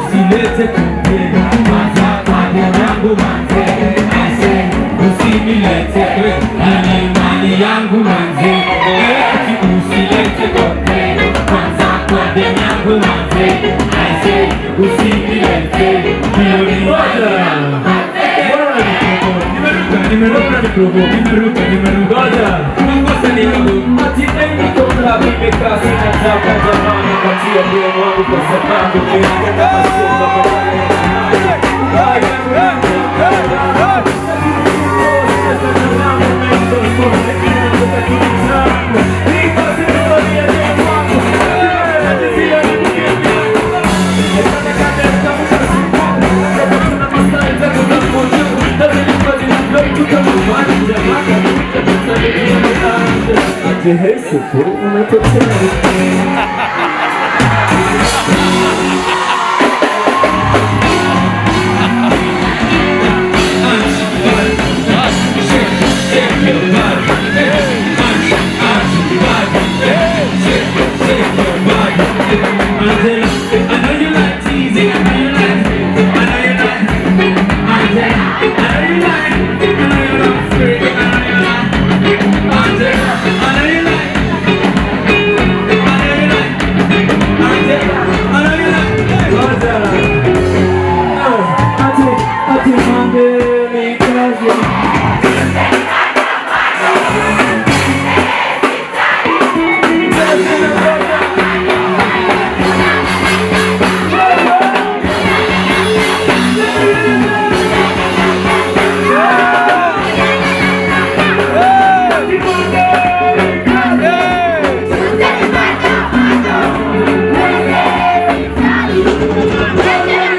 usilete kumbe kwanza kwa demu yangu manze. Ase usinilete nani mali yangu manze. Ati usilete kumbe kwanza kwa demu yangu manze. Ase usinilete nimeruka Mungosa ni yangu ati eni toka vimekaa sina chapa jamani katia bwe wangu kwa sababu kwenye masoka esse foi o meu Yeah.